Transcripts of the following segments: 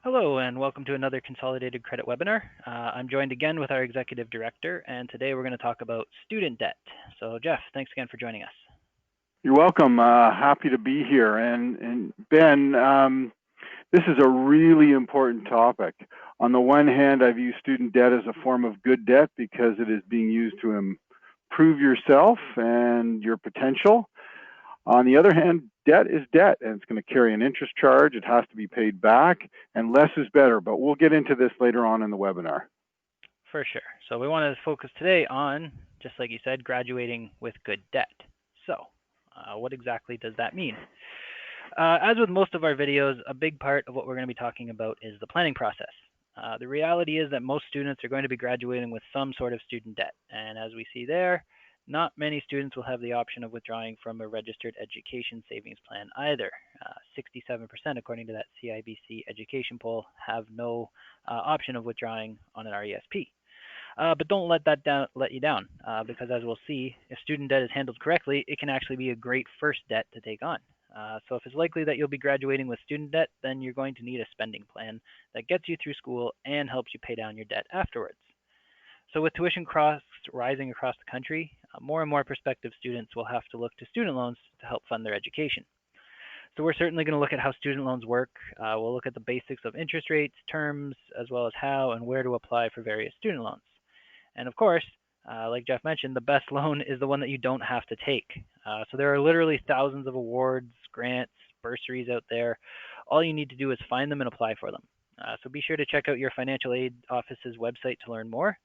Hello and welcome to another Consolidated Credit webinar. I'm joined again with our Executive Director, and today we're going to talk about student debt. So Jeff, thanks again for joining us. You're welcome. Happy to be here. And Ben, this is a really important topic. On the one hand, I view student debt as a form of good debt because it is being used to improve yourself and your potential. On the other hand, debt is debt, and it's going to carry an interest charge. It has to be paid back, and less is better. But we'll get into this later on in the webinar. For sure. So we want to focus today on, just like you said, graduating with good debt. So what exactly does that mean? As with most of our videos, a big part of what we're going to be talking about is the planning process. The reality is that most students are going to be graduating with some sort of student debt. And as we see there, not many students will have the option of withdrawing from a registered education savings plan either. 67%, according to that CIBC education poll, have no option of withdrawing on an RESP. But don't let that let you down, because as we'll see, if student debt is handled correctly, it can actually be a great first debt to take on. So if it's likely that you'll be graduating with student debt, then you're going to need a spending plan that gets you through school and helps you pay down your debt afterwards. So with tuition costs rising across the country, more and more prospective students will have to look to student loans to help fund their education. So we're certainly going to look at how student loans work. We'll look at the basics of interest rates, terms, as well as how and where to apply for various student loans. And of course, like Jeff mentioned, the best loan is the one that you don't have to take. So there are literally thousands of awards, grants, bursaries out there. All you need to do is find them and apply for them. So be sure to check out your financial aid office's website to learn more.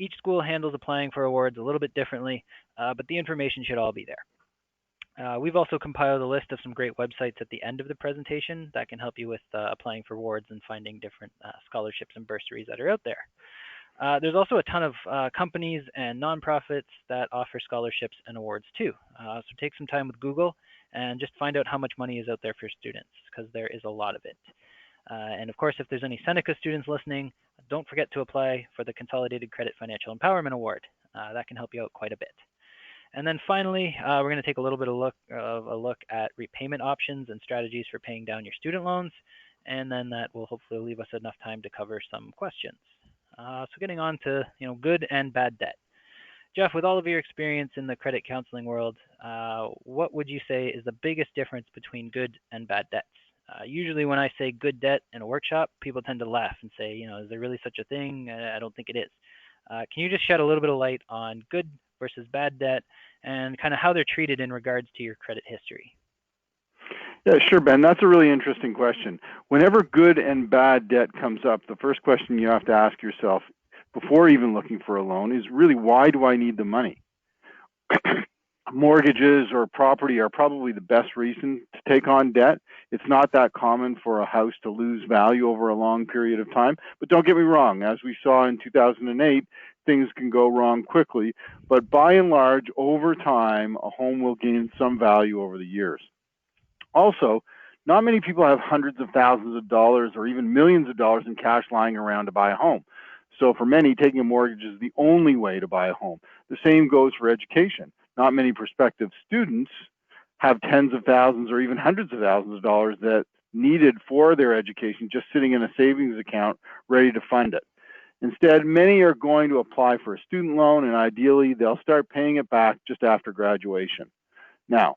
Each school handles applying for awards a little bit differently, but the information should all be there. We've also compiled a list of some great websites at the end of the presentation that can help you with applying for awards and finding different scholarships and bursaries that are out there. There's also a ton of companies and nonprofits that offer scholarships and awards too. So take some time with Google and just find out how much money is out there for students, because there is a lot of it. And of course, if there's any Seneca students listening, don't forget to apply for the Consolidated Credit Financial Empowerment Award. That can help you out quite a bit. And then finally, we're going to take a little bit of a look at repayment options and strategies for paying down your student loans. And then that will hopefully leave us enough time to cover some questions. So getting on to good and bad debt. Jeff, with all of your experience in the credit counseling world, what would you say is the biggest difference between good and bad debts? Usually when I say good debt in a workshop, people tend to laugh and say, is there really such a thing? I don't think it is. Can you just shed a little bit of light on good versus bad debt and kind of how they're treated in regards to your credit history? Yeah, sure, Ben. That's a really interesting question. Whenever good and bad debt comes up, the first question you have to ask yourself before even looking for a loan is really, why do I need the money? Mortgages or property are probably the best reason to take on debt. It's not that common for a house to lose value over a long period of time. But don't get me wrong, as we saw in 2008, things can go wrong quickly. But by and large, over time, a home will gain some value over the years. Also, not many people have hundreds of thousands of dollars or even millions of dollars in cash lying around to buy a home. So for many, taking a mortgage is the only way to buy a home. The same goes for education. Not many prospective students have tens of thousands or even hundreds of thousands of dollars that needed for their education just sitting in a savings account ready to fund it. Instead, many are going to apply for a student loan, and ideally they'll start paying it back just after graduation. Now,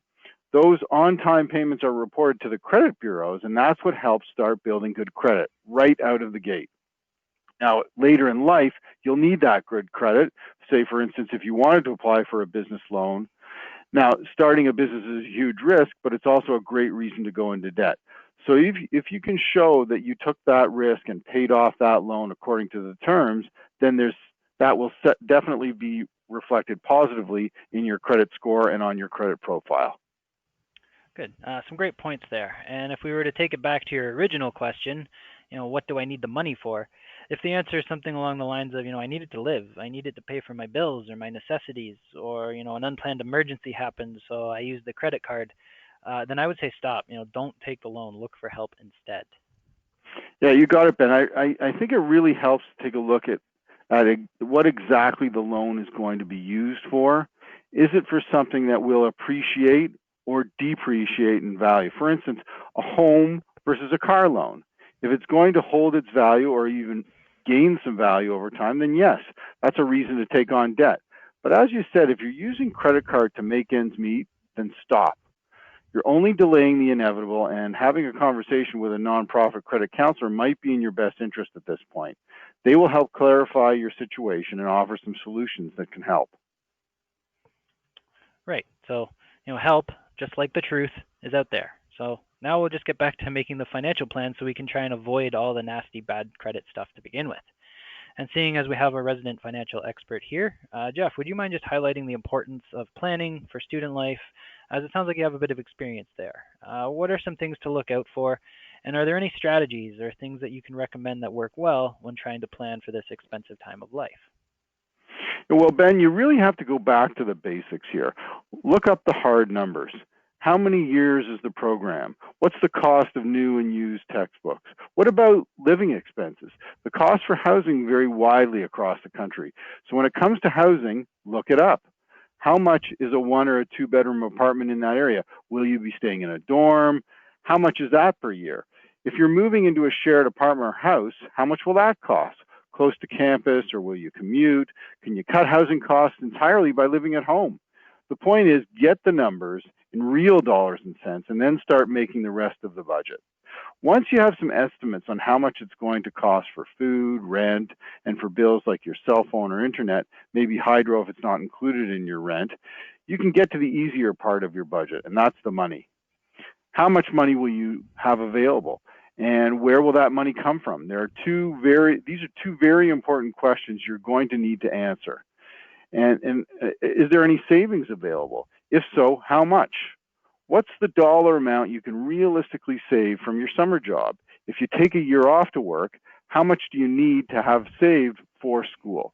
those on-time payments are reported to the credit bureaus, and that's what helps start building good credit right out of the gate. Now, later in life, you'll need that good credit. Say, for instance, if you wanted to apply for a business loan. Now, starting a business is a huge risk, but it's also a great reason to go into debt. So if you can show that you took that risk and paid off that loan according to the terms, then that will definitely be reflected positively in your credit score and on your credit profile. Good. Some great points there. And if we were to take it back to your original question, what do I need the money for? If the answer is something along the lines of, I need it to live, I need it to pay for my bills or my necessities, or, an unplanned emergency happens, so I use the credit card, then I would say stop. Don't take the loan. Look for help instead. Yeah, you got it, Ben. I think it really helps to take a look at what exactly the loan is going to be used for. Is it for something that will appreciate or depreciate in value? For instance, a home versus a car loan. If it's going to hold its value or even gain some value over time, then yes, that's a reason to take on debt. But as you said, if you're using credit card to make ends meet, then stop. You're only delaying the inevitable, and having a conversation with a nonprofit credit counselor might be in your best interest at this point. They will help clarify your situation and offer some solutions that can help. Right. So, help, just like the truth, is out there. So now we'll just get back to making the financial plan so we can try and avoid all the nasty bad credit stuff to begin with. And seeing as we have a resident financial expert here, Jeff, would you mind just highlighting the importance of planning for student life, as it sounds like you have a bit of experience there? What are some things to look out for, and are there any strategies or things that you can recommend that work well when trying to plan for this expensive time of life? Well, Ben, you really have to go back to the basics here. Look up the hard numbers. How many years is the program? What's the cost of new and used textbooks? What about living expenses? The costs for housing vary widely across the country. So when it comes to housing, look it up. How much is a 1 or a 2-bedroom apartment in that area? Will you be staying in a dorm? How much is that per year? If you're moving into a shared apartment or house, how much will that cost? Close to campus, or will you commute? Can you cut housing costs entirely by living at home? The point is, get the numbers in real dollars and cents and then start making the rest of the budget. Once you have some estimates on how much it's going to cost for food, rent, and for bills like your cell phone or internet, maybe hydro if it's not included in your rent, you can get to the easier part of your budget, and that's the money. How much money will you have available? And where will that money come from? These are two very important questions you're going to need to answer. And is there any savings available? If so, how much? What's the dollar amount you can realistically save from your summer job? If you take a year off to work, how much do you need to have saved for school?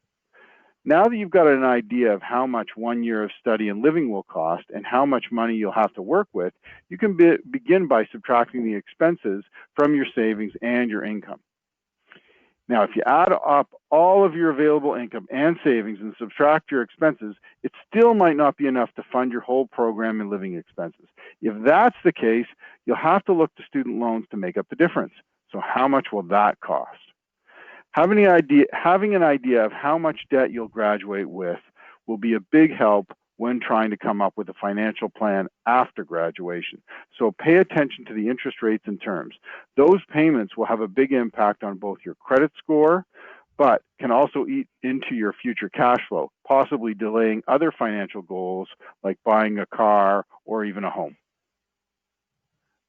Now that you've got an idea of how much 1 year of study and living will cost and how much money you'll have to work with, you can begin by subtracting the expenses from your savings and your income. Now, if you add up all of your available income and savings and subtract your expenses, it still might not be enough to fund your whole program and living expenses. If that's the case, you'll have to look to student loans to make up the difference. So how much will that cost? Having an idea of how much debt you'll graduate with will be a big help when trying to come up with a financial plan after graduation. So pay attention to the interest rates and terms. Those payments will have a big impact on both your credit score, but can also eat into your future cash flow, possibly delaying other financial goals like buying a car or even a home.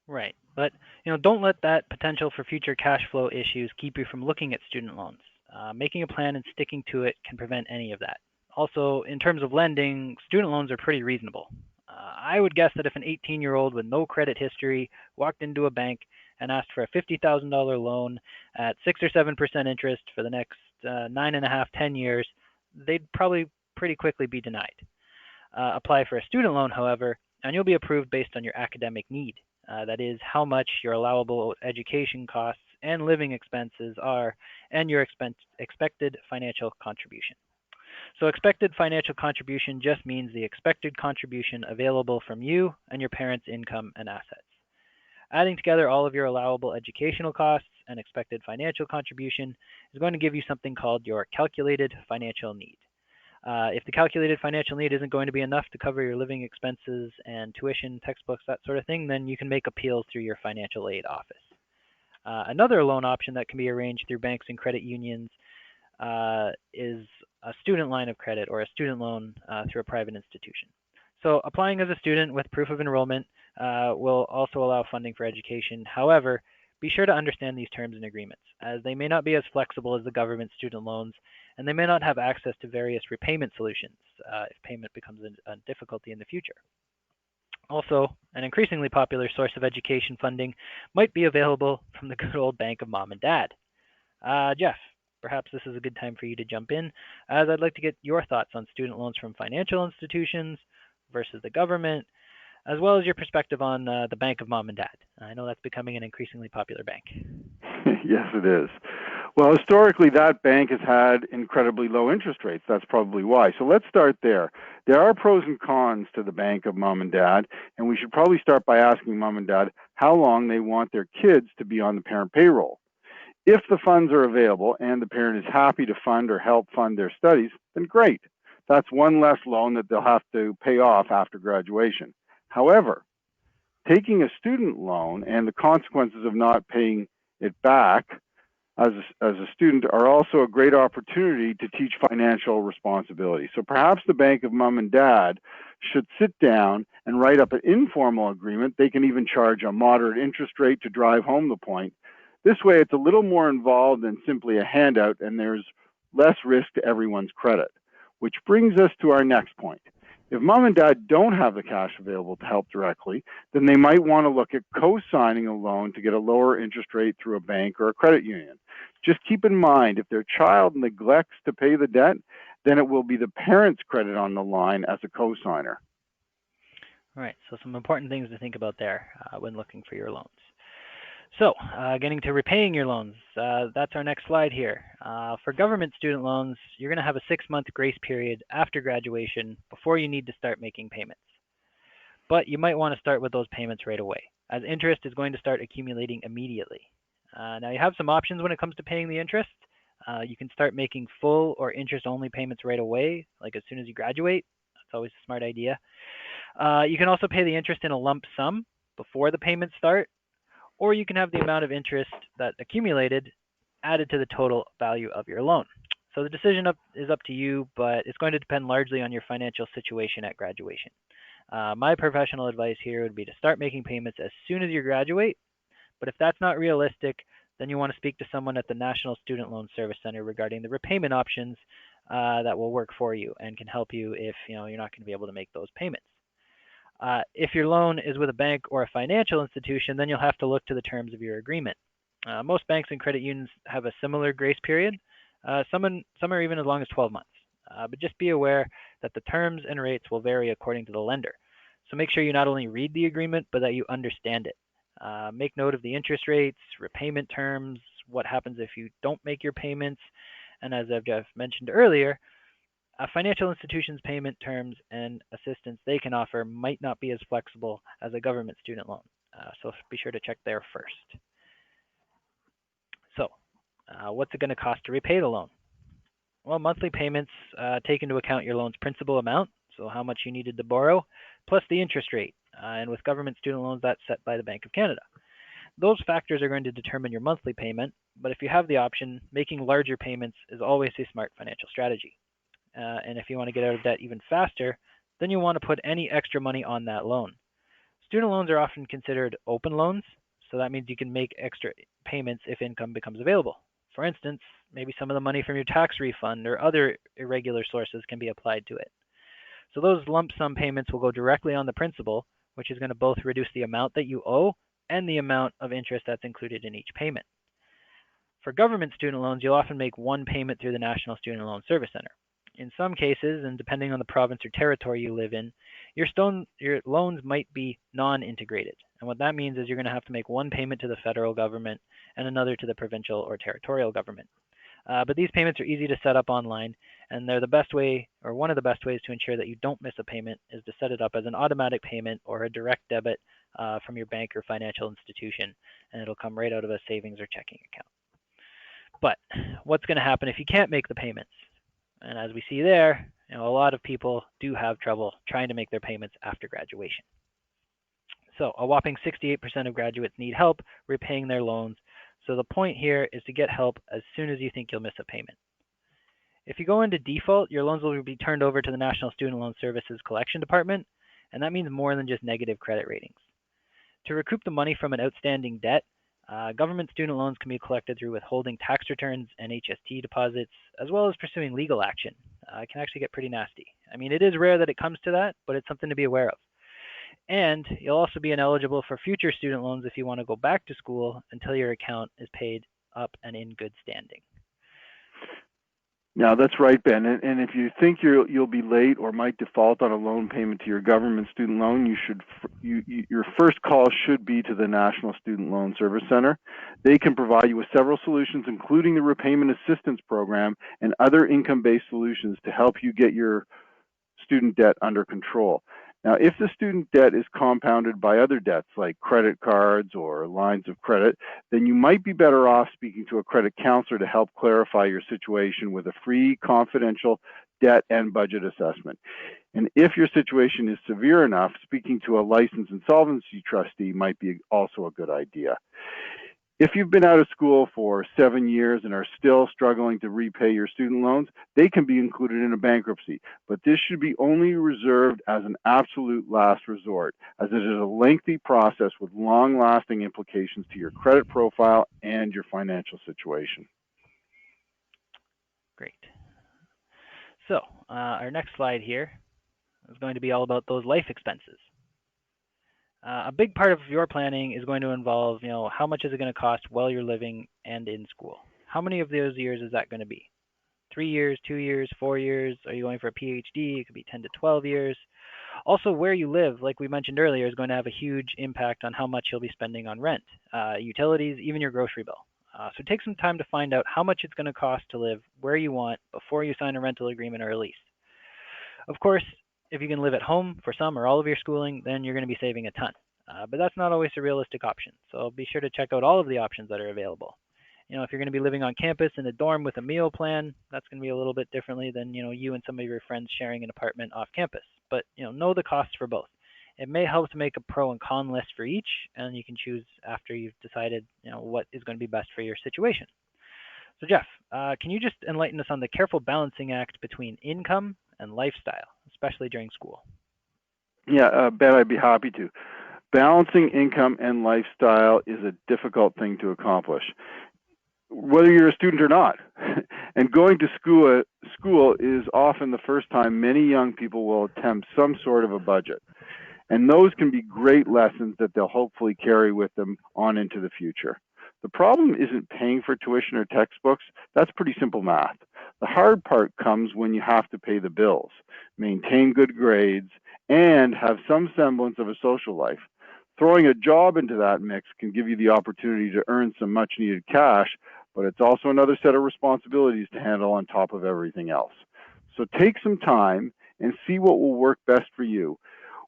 Right. But, don't let that potential for future cash flow issues keep you from looking at student loans. Making a plan and sticking to it can prevent any of that. Also, in terms of lending, student loans are pretty reasonable. I would guess that if an 18-year-old with no credit history walked into a bank and asked for a $50,000 loan at 6 or 7% interest for the next 9.5, 10 years, they'd probably pretty quickly be denied. Apply for a student loan, however, and you'll be approved based on your academic need. That is, how much your allowable education costs and living expenses are, and your expected financial contribution. So expected financial contribution just means the expected contribution available from you and your parents' income and assets. Adding together all of your allowable educational costs and expected financial contribution is going to give you something called your calculated financial need. If the calculated financial need isn't going to be enough to cover your living expenses and tuition, textbooks, that sort of thing, then you can make appeals through your financial aid office. Another loan option that can be arranged through banks and credit unions is a student line of credit or a student loan through a private institution. So applying as a student with proof of enrollment will also allow funding for education. However, be sure to understand these terms and agreements, as they may not be as flexible as the government student loans, and they may not have access to various repayment solutions if payment becomes a difficulty in the future. Also, an increasingly popular source of education funding might be available from the good old bank of mom and dad. Jeff, perhaps this is a good time for you to jump in, as I'd like to get your thoughts on student loans from financial institutions versus the government, as well as your perspective on the bank of mom and dad. I know that's becoming an increasingly popular bank. Yes, it is. Well, historically, that bank has had incredibly low interest rates. That's probably why. So let's start there. There are pros and cons to the bank of mom and dad, and we should probably start by asking mom and dad how long they want their kids to be on the parent payroll. If the funds are available and the parent is happy to fund or help fund their studies, then great. That's one less loan that they'll have to pay off after graduation. However, taking a student loan and the consequences of not paying it back as a student are also a great opportunity to teach financial responsibility. So perhaps the bank of mom and dad should sit down and write up an informal agreement. They can even charge a moderate interest rate to drive home the point. This way, it's a little more involved than simply a handout, and there's less risk to everyone's credit. Which brings us to our next point. If mom and dad don't have the cash available to help directly, then they might want to look at co-signing a loan to get a lower interest rate through a bank or a credit union. Just keep in mind, if their child neglects to pay the debt, then it will be the parent's credit on the line as a co-signer. All right, so some important things to think about there when looking for your loans. So, getting to repaying your loans, that's our next slide here. For government student loans, you're going to have a 6-month grace period after graduation before you need to start making payments. But you might want to start with those payments right away, as interest is going to start accumulating immediately. Now, you have some options when it comes to paying the interest. You can start making full or interest-only payments right away, like as soon as you graduate. That's always a smart idea. You can also pay the interest in a lump sum before the payments start, or you can have the amount of interest that accumulated added to the total value of your loan. So the decision is up to you, but it's going to depend largely on your financial situation at graduation. My professional advice here would be to start making payments as soon as you graduate, but if that's not realistic, then you want to speak to someone at the National Student Loan Service Center regarding the repayment options that will work for you and can help you if you're not going to be able to make those payments. If your loan is with a bank or a financial institution, then you'll have to look to the terms of your agreement. Most banks and credit unions have a similar grace period. Some are even as long as 12 months. But just be aware that the terms and rates will vary according to the lender. So make sure you not only read the agreement, but that you understand it. Make note of the interest rates, repayment terms, what happens if you don't make your payments, and as I've just mentioned earlier, financial institutions' payment terms and assistance they can offer might not be as flexible as a government student loan. So be sure to check there first. So what's it going to cost to repay the loan? Well, monthly payments take into account your loan's principal amount, so how much you needed to borrow, plus the interest rate. And with government student loans, that's set by the Bank of Canada. Those factors are going to determine your monthly payment, but if you have the option, making larger payments is always a smart financial strategy. And if you want to get out of debt even faster, then you want to put any extra money on that loan. Student loans are often considered open loans, so that means you can make extra payments if income becomes available. For instance, maybe some of the money from your tax refund or other irregular sources can be applied to it. So those lump sum payments will go directly on the principal, which is going to both reduce the amount that you owe and the amount of interest that's included in each payment. For government student loans, you'll often make one payment through the National Student Loan Service Center. In some cases, and depending on the province or territory you live in, your loans might be non-integrated. And what that means is you're going to have to make one payment to the federal government and another to the provincial or territorial government. But these payments are easy to set up online, and they're the best way, or one of the best ways to ensure that you don't miss a payment is to set it up as an automatic payment or a direct debit from your bank or financial institution, and it'll come right out of a savings or checking account. But what's going to happen if you can't make the payments? And as we see there, a lot of people do have trouble trying to make their payments after graduation. So a whopping 68% of graduates need help repaying their loans. So the point here is to get help as soon as you think you'll miss a payment. If you go into default, your loans will be turned over to the National Student Loan Services Collection Department, and that means more than just negative credit ratings. To recoup the money from an outstanding debt, government student loans can be collected through withholding tax returns and HST deposits, as well as pursuing legal action. It can actually get pretty nasty. I mean, it is rare that it comes to that, but it's something to be aware of. And you'll also be ineligible for future student loans if you want to go back to school until your account is paid up and in good standing. Yeah, that's right, Ben. And if you think you'll be late or might default on a loan payment to your government student loan, your first call should be to the National Student Loan Service Center. They can provide you with several solutions, including the Repayment Assistance Program and other income-based solutions to help you get your student debt under control. Now, if the student debt is compounded by other debts like credit cards or lines of credit, then you might be better off speaking to a credit counselor to help clarify your situation with a free, confidential debt and budget assessment. And if your situation is severe enough, speaking to a licensed insolvency trustee might be also a good idea. If you've been out of school for 7 years and are still struggling to repay your student loans, they can be included in a bankruptcy. But this should be only reserved as an absolute last resort, as it is a lengthy process with long-lasting implications to your credit profile and your financial situation. Great. So our next slide here is going to be all about those life expenses. A big part of your planning is going to involve, how much is it going to cost while you're living and in school? How many of those years is that going to be? 3 years, 2 years, 4 years? Are you going for a PhD? It could be 10 to 12 years. Also, where you live, like we mentioned earlier, is going to have a huge impact on how much you'll be spending on rent, utilities, even your grocery bill. So take some time to find out how much it's going to cost to live where you want before you sign a rental agreement or a lease. Of course, if you can live at home for some or all of your schooling, then you're going to be saving a ton. But that's not always a realistic option. So be sure to check out all of the options that are available. If you're going to be living on campus in a dorm with a meal plan, that's going to be a little bit differently than, you and some of your friends sharing an apartment off campus. But, know the costs for both. It may help to make a pro and con list for each, and you can choose after you've decided, what is going to be best for your situation. So Jeff, can you just enlighten us on the careful balancing act between income and lifestyle, especially during school? Yeah, Ben, I'd be happy to. Balancing income and lifestyle is a difficult thing to accomplish, whether you're a student or not. And going to school is often the first time many young people will attempt some sort of a budget. And those can be great lessons that they'll hopefully carry with them on into the future. The problem isn't paying for tuition or textbooks. That's pretty simple math. The hard part comes when you have to pay the bills, maintain good grades, and have some semblance of a social life. Throwing a job into that mix can give you the opportunity to earn some much needed cash, but it's also another set of responsibilities to handle on top of everything else. So take some time and see what will work best for you.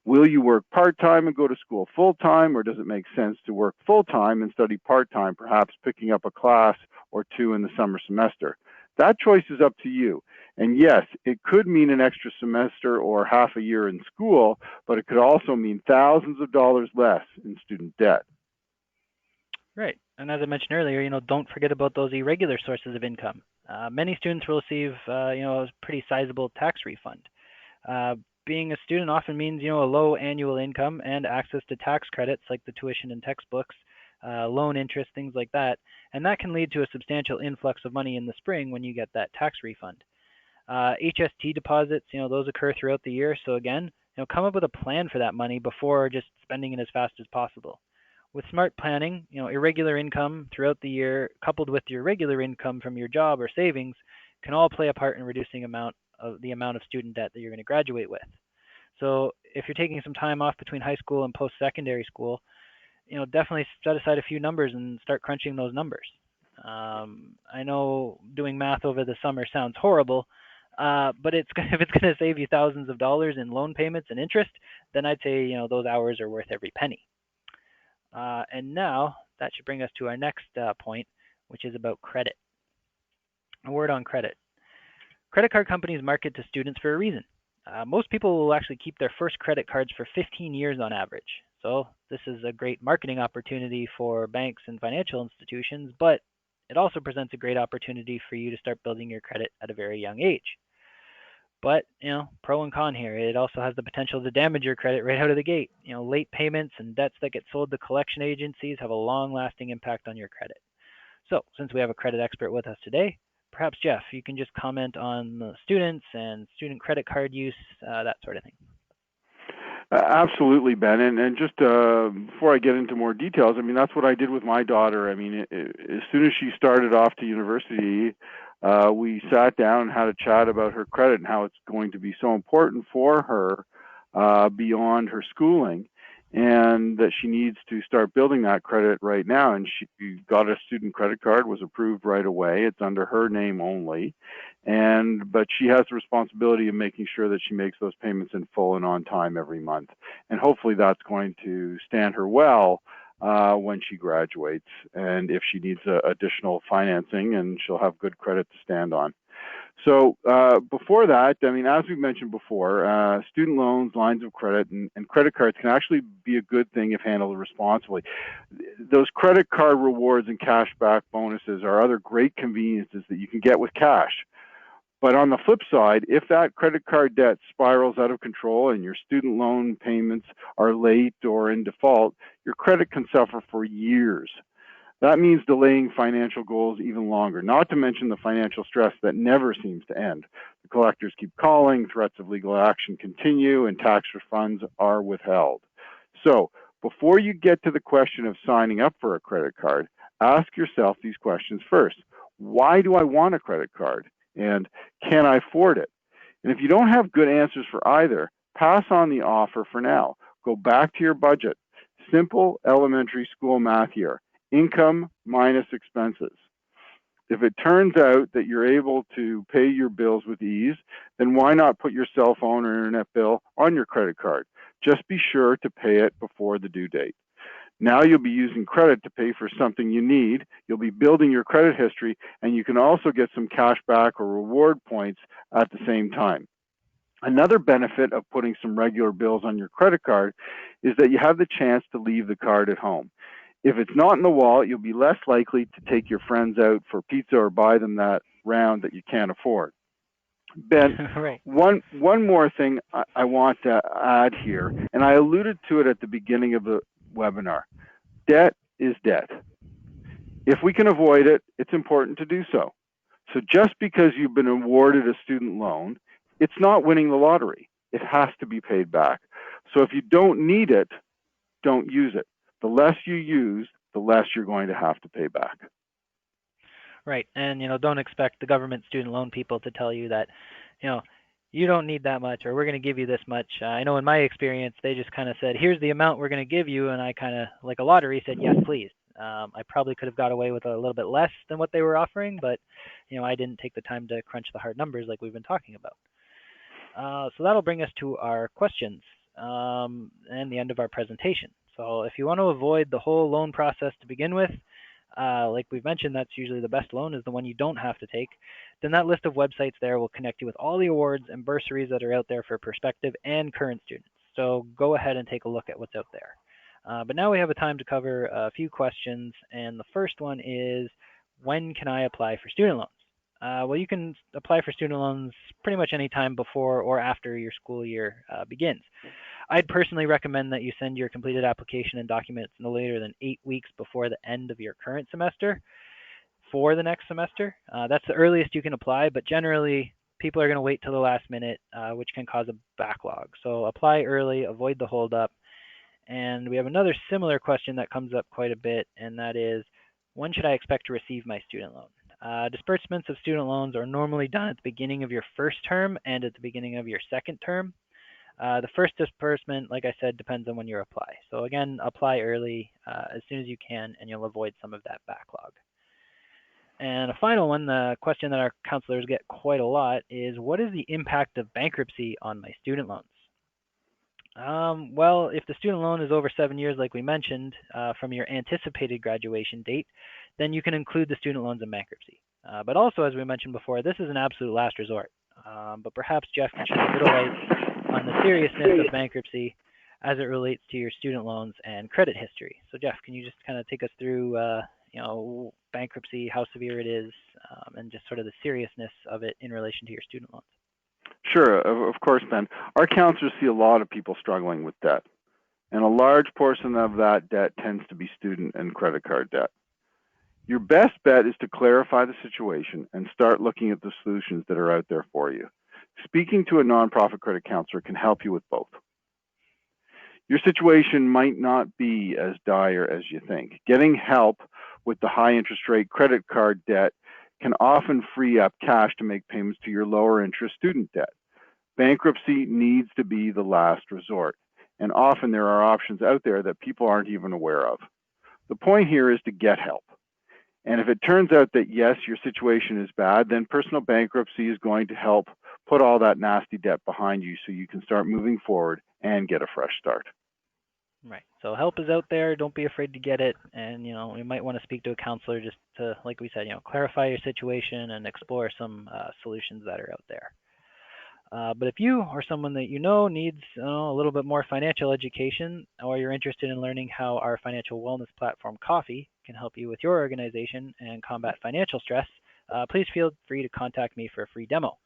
Will you work part-time and go to school full-time, or does it make sense to work full-time and study part-time, perhaps picking up a class or two in the summer semester? That choice is up to you. And yes, it could mean an extra semester or half a year in school, but it could also mean thousands of dollars less in student debt. Right. And as I mentioned earlier, don't forget about those irregular sources of income. Many students will receive, a pretty sizable tax refund. Being a student often means, a low annual income and access to tax credits like the tuition and textbooks, loan interest, things like that. And that can lead to a substantial influx of money in the spring when you get that tax refund. HST deposits, those occur throughout the year. So again, come up with a plan for that money before just spending it as fast as possible. With smart planning, irregular income throughout the year coupled with your regular income from your job or savings can all play a part in reducing the amount of student debt that you're going to graduate with. So if you're taking some time off between high school and post-secondary school, definitely set aside a few numbers and start crunching those numbers. I know doing math over the summer sounds horrible, but if it's going to save you thousands of dollars in loan payments and interest, then I'd say those hours are worth every penny. And now that should bring us to our next point, which is about credit. A word on credit. Credit card companies market to students for a reason. Most people will actually keep their first credit cards for 15 years on average. So this is a great marketing opportunity for banks and financial institutions, but it also presents a great opportunity for you to start building your credit at a very young age. But, pro and con here. It also has the potential to damage your credit right out of the gate. Late payments and debts that get sold to collection agencies have a long-lasting impact on your credit. So, since we have a credit expert with us today, perhaps Jeff, you can just comment on the students and student credit card use, that sort of thing. Absolutely, Ben. And just before I get into more details, that's what I did with my daughter. As soon as she started off to university, we sat down and had a chat about her credit and how it's going to be so important for her beyond her schooling. and that she needs to start building that credit right now. And she got a student credit card, was approved right away. It's under her name only, but she has the responsibility of making sure that she makes those payments in full and on time every month. And hopefully that's going to stand her well when she graduates, and if she needs additional financing, and she'll have good credit to stand on. So before that, I mean, as we mentioned before, student loans, lines of credit, and credit cards can actually be a good thing if handled responsibly. Those credit card rewards and cashback bonuses are other great conveniences that you can get with cash. But on the flip side, if that credit card debt spirals out of control and your student loan payments are late or in default, your credit can suffer for years. That means delaying financial goals even longer, not to mention the financial stress that never seems to end. The collectors keep calling, threats of legal action continue, and tax refunds are withheld. So, before you get to the question of signing up for a credit card, ask yourself these questions first. Why do I want a credit card? And can I afford it? And if you don't have good answers for either, pass on the offer for now. Go back to your budget. Simple elementary school math here. Income minus expenses. If it turns out that you're able to pay your bills with ease, then why not put your cell phone or internet bill on your credit card? Just be sure to pay it before the due date. Now you'll be using credit to pay for something you need. You'll be building your credit history, and you can also get some cash back or reward points at the same time. Another benefit of putting some regular bills on your credit card is that you have the chance to leave the card at home. If it's not in the wallet, you'll be less likely to take your friends out for pizza or buy them that round that you can't afford. Ben, Right. one more thing I want to add here, and I alluded to it at the beginning of the webinar. Debt is debt. If we can avoid it, it's important to do so. So just because you've been awarded a student loan, it's not winning the lottery. It has to be paid back. So if you don't need it, don't use it. The less you use, the less you're going to have to pay back. Right. And, don't expect the government student loan people to tell you that, you don't need that much, or we're going to give you this much. I know in my experience, they just kind of said, here's the amount we're going to give you. And I kind of, like a lottery, said, yes, please. I probably could have got away with a little bit less than what they were offering, but, I didn't take the time to crunch the hard numbers like we've been talking about. So that'll bring us to our questions and the end of our presentation. So if you want to avoid the whole loan process to begin with, like we've mentioned, that's usually the best loan is the one you don't have to take. Then that list of websites there will connect you with all the awards and bursaries that are out there for prospective and current students. So go ahead and take a look at what's out there. But now we have a time to cover a few questions, and the first one is, when can I apply for student loans? Well, you can apply for student loans pretty much any time before or after your school year begins. I'd personally recommend that you send your completed application and documents no later than 8 weeks before the end of your current semester for the next semester. That's the earliest you can apply, but generally people are going to wait till the last minute, which can cause a backlog. So apply early, avoid the holdup. And we have another similar question that comes up quite a bit, and that is, when should I expect to receive my student loan? Disbursements of student loans are normally done at the beginning of your first term and at the beginning of your second term. The first disbursement, like I said, depends on when you apply. So again, apply early as soon as you can, and you'll avoid some of that backlog. And a final one, the question that our counselors get quite a lot is, what is the impact of bankruptcy on my student loans? Well, if the student loan is over 7 years, like we mentioned, from your anticipated graduation date, then you can include the student loans in bankruptcy. But also, as we mentioned before, this is an absolute last resort. But perhaps Jeff can shed a bit of light on the seriousness of bankruptcy as it relates to your student loans and credit history. So Jeff, can you just kind of take us through, bankruptcy, how severe it is, and just sort of the seriousness of it in relation to your student loans? Sure, of course, Ben. Our counselors see a lot of people struggling with debt, and a large portion of that debt tends to be student and credit card debt. Your best bet is to clarify the situation and start looking at the solutions that are out there for you. Speaking to a nonprofit credit counselor can help you with both. Your situation might not be as dire as you think. Getting help with the high interest rate credit card debt can often free up cash to make payments to your lower interest student debt. Bankruptcy needs to be the last resort. and often there are options out there that people aren't even aware of. The point here is to get help. And if it turns out that, yes, your situation is bad, then personal bankruptcy is going to help put all that nasty debt behind you so you can start moving forward and get a fresh start. Right. So help is out there. Don't be afraid to get it. And, you might want to speak to a counselor just to, like we said, clarify your situation and explore some solutions that are out there. But if you or someone that you know needs a little bit more financial education, or you're interested in learning how our financial wellness platform Coffee can help you with your organization and combat financial stress, please feel free to contact me for a free demo.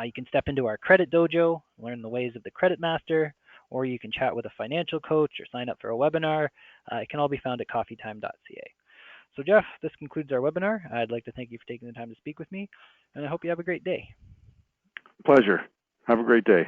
You can step into our credit dojo, learn the ways of the credit master, or you can chat with a financial coach or sign up for a webinar. It can all be found at coffeetime.ca. So Jeff, this concludes our webinar. I'd like to thank you for taking the time to speak with me, and I hope you have a great day. Pleasure. Have a great day.